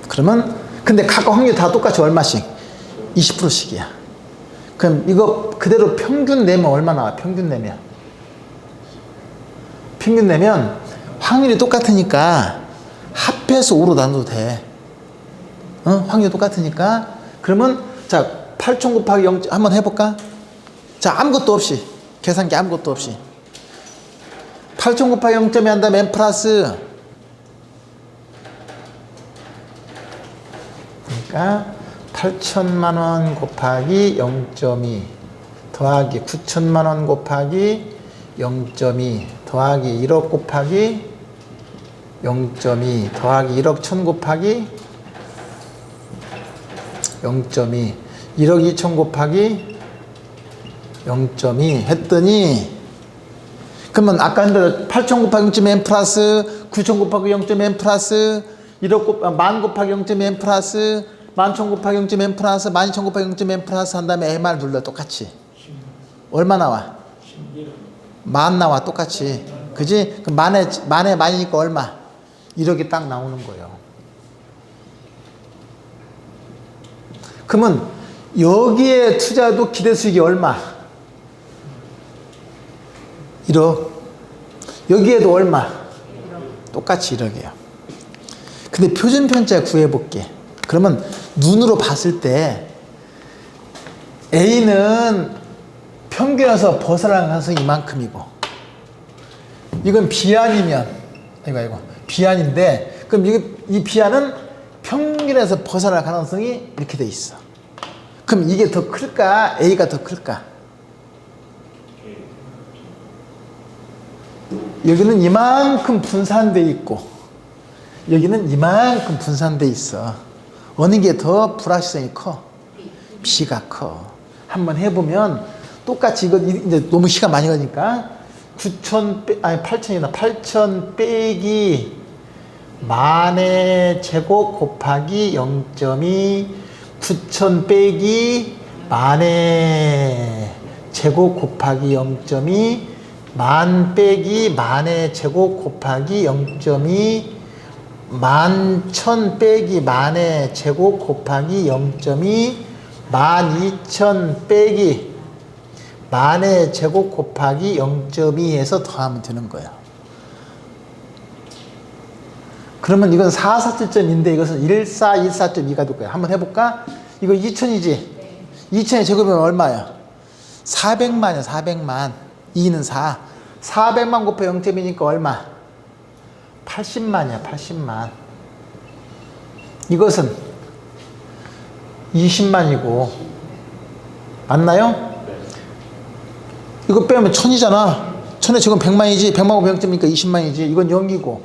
그러면 근데 각각 확률 다 똑같이 얼마씩? 20%씩이야 그럼 이거 그대로 평균 내면 얼마 나와? 평균 내면 확률이 똑같으니까 합해서 5로 나눠도 돼 확률이 똑같으니까 그러면 자 8,000 곱하기 0 한번 해볼까? 자 아무것도 없이 계산기 아무것도 없이 8,000 곱하기 0.2 한 다음에 n 플러스 그러니까 8천만원 곱하기 0.2 더하기 9천만원 곱하기 0.2 더하기 1억 곱하기 0.2 더하기 1억 1천 곱하기 0.2 1억 2천 곱하기 0.2 했더니 그러면 아까 했는데 8천 곱하기 0.2 n 플러스 9천 곱하기 0.2 n 플러스 1억 만 곱하기 0.2 n 플러스 11,000 곱하기 0.2 n 플러스 12,000 곱하기 0.2 n 플러스 한 다음에 MR 눌러 똑같이 얼마 나와? 만 나와 똑같이 그지? 그럼 만에 만이니까 얼마? 1억이 딱 나오는 거예요 그러면 여기에 투자도 기대 수익이 얼마? 1억 여기에도 얼마? 똑같이 1억이에요 근데 표준편차 구해볼게 그러면 눈으로 봤을 때 A는 평균에서 벗어나는 가능성이 이만큼이고 이건 비안이면 이거 비안인데 그럼 이 비안은 평균에서 벗어날 가능성이 이렇게 돼 있어 그럼 이게 더 클까? A가 더 클까? 여기는 이만큼 분산돼 있고 여기는 이만큼 분산돼 있어 어느 게 더 불확실성이 커? B가 커 한번 해보면 똑같이 이거 이제 너무 시간 많이 가니까 8,000이나 8,000 빼기 만의 제곱 곱하기 0.2 9,000 빼기 만의 제곱 곱하기 0.2 만 빼기 만의 제곱 곱하기 0.2 11,000 빼기 만의 제곱 곱하기 0.2 12,000 빼기 만의 제곱 곱하기 0.2 해서 더하면 되는 거예요. 그러면 이건 447.2인데 이것은 1414.2가 될 거예요. 한번 해볼까? 이거 2,000이지? 2,000의 제곱이면 얼마야? 400만이야, 400만. 2는 4. 400만 곱해 0.2니까 얼마? 80만이야, 80만. 이것은 20만이고. 맞나요? 이거 빼면 1000이잖아. 1000의 제곱 100만이지. 100만 곱해 0.2니까 20만이지. 이건 0이고.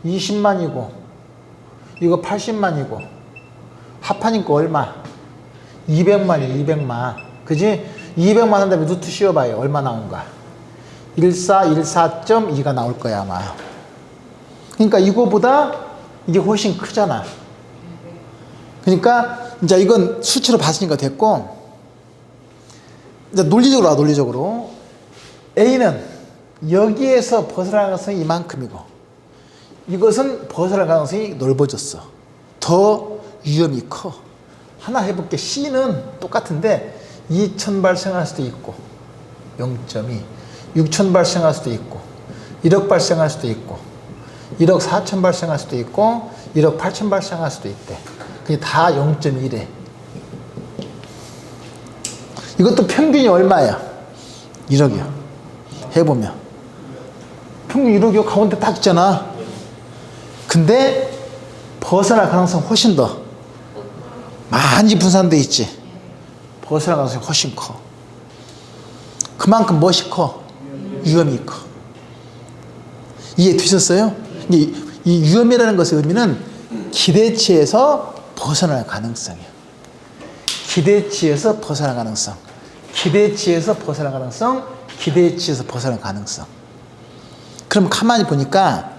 20만이고. 이거 80만이고. 합하니까 얼마? 200만이야, 200만. 그지? 200만 한 다음에 루트 씌워봐요. 얼마 나온가? 1414.2가 나올 거야, 아마. 그러니까 이거보다 이게 훨씬 크잖아. 그러니까 이제 이건 수치로 봤으니까 됐고, 이제 논리적으로 와, 논리적으로. A는 여기에서 벗어날 가능성이 이만큼이고, 이것은 벗어날 가능성이 넓어졌어. 더 위험이 커. 하나 해볼게. C는 똑같은데 2,000 발생할 수도 있고 0.2 6,000 발생할 수도 있고 1억 발생할 수도 있고 1억 4천 발생할 수도 있고 1억 8천 발생할 수도 있대. 그게 다 0.1에. 이것도 평균이 얼마야? 1억이야. 해보면 평균 1억이요. 가운데 딱 있잖아. 근데 벗어날 가능성 훨씬 더 많이 분산돼 있지. 벗어날 가능성이 훨씬 커. 그만큼 무엇이 커? 위험이 커. 이해되셨어요? 이 위험이라는 것의 의미는 기대치에서 벗어날 가능성이야. 기대치에서 벗어날 가능성. 기대치에서 벗어날 가능성. 기대치에서 벗어날 가능성. 그럼 가만히 보니까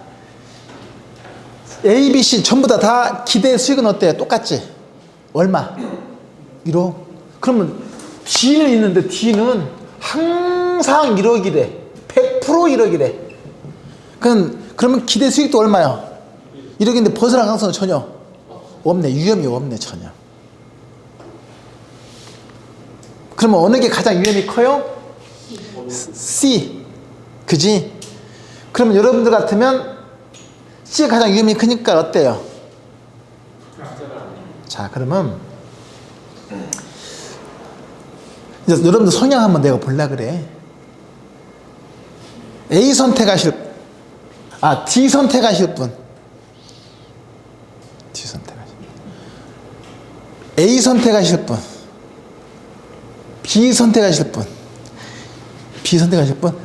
A, B, C 전부 다 기대 수익은 어때요? 똑같지? 얼마? 1억. 그러면 D는 있는데 D는 항상 1억이래. 100% 1억이래. 그러면 기대 수익도 얼마야? 1억인데 벗어날 가능성은 전혀 없네. 위험이 없네, 전혀. 그러면 어느 게 가장 위험이 커요? C. 그지? 그러면 여러분들 같으면 C가 가장 위험이 크니까 어때요? 자, 그러면 이제 여러분들 성향 한번 내가 볼라 그래. A 선택하실 D 선택하실 분. D 선택하실 분. A 선택하실 분. B 선택하실 분. B 선택하실 분.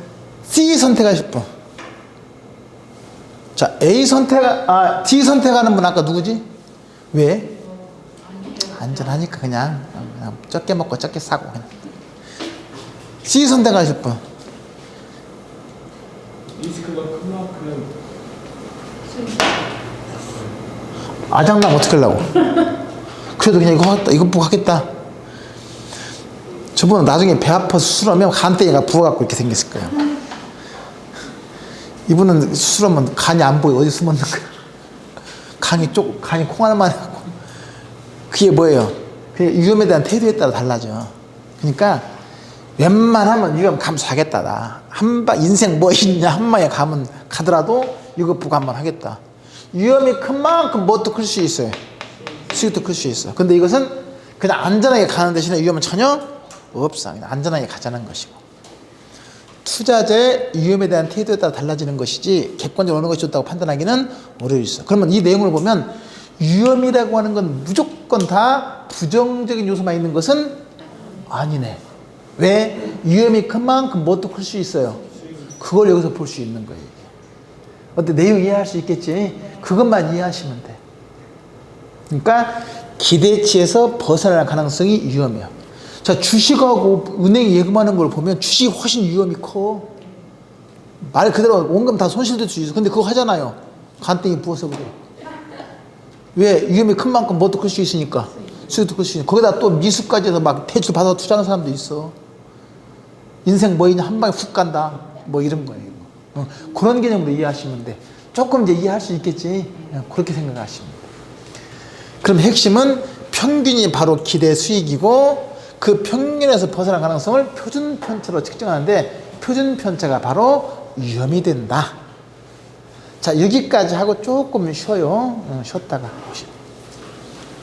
C 선택하실 분. 자, D 선택하는 분 아까 누구지? 왜? 안전하니까 그냥 적게 먹고 적게 사고 그냥. C 선택하실 분.
리스크가 큰 만큼
아장남 어떻게 하려고? 그래도 그냥 이거 보고 하겠다. 저분은 나중에 배 아파서 수술하면 간땡이가 부어갖고 이렇게 생겼을 거예요. 이분은 수술하면 간이 안 보여. 어디 숨었는 거야. 간이 콩알만 해갖고. 그게 뭐예요? 그게 위험에 대한 태도에 따라 달라져. 그러니까 웬만하면 위험 감수하겠다. 나 인생 뭐 있냐 한 방에 가더라도 이거 보고 한번 하겠다. 위험이 큰 만큼 뭣도 클 수 있어요. 수익도 클 수 있어. 근데 이것은 그냥 안전하게 가는 대신에 위험은 전혀 없어. 그냥 안전하게 가자는 것이고. 투자자의 위험에 대한 태도에 따라 달라지는 것이지 객관적으로 어느 것이 좋다고 판단하기는 어려울 수 있어. 그러면 이 내용을 보면 위험이라고 하는 건 무조건 다 부정적인 요소만 있는 것은 아니네. 왜? 위험이 큰 만큼 뭣도 클 수 있어요. 그걸 여기서 볼 수 있는 거예요. 어때? 내용 이해할 수 있겠지? 그것만 이해하시면 돼. 그러니까 기대치에서 벗어날 가능성이 위험해요. 자, 주식하고 은행이 예금하는 걸 보면 주식이 훨씬 위험이 커. 말 그대로 원금 다 손실될 수 있어. 근데 그거 하잖아요. 간땡이 부어서 그래. 왜? 위험이 큰 만큼 뭐도 클 수 있으니까. 수익도 클 수 있으니까. 거기다 또 미수까지 해서 막 대출 받아서 투자하는 사람도 있어. 인생 뭐 있냐 한 방에 훅 간다. 뭐 이런 거예요. 그런 개념으로 이해하시면 돼. 조금 이제 이해할 수 있겠지. 그렇게 생각하시면 돼. 그럼 핵심은 평균이 바로 기대 수익이고 그 평균에서 벗어난 가능성을 표준 편차로 측정하는데 표준 편차가 바로 위험이 된다. 자, 여기까지 하고 조금 쉬어요. 쉬었다가 보시면.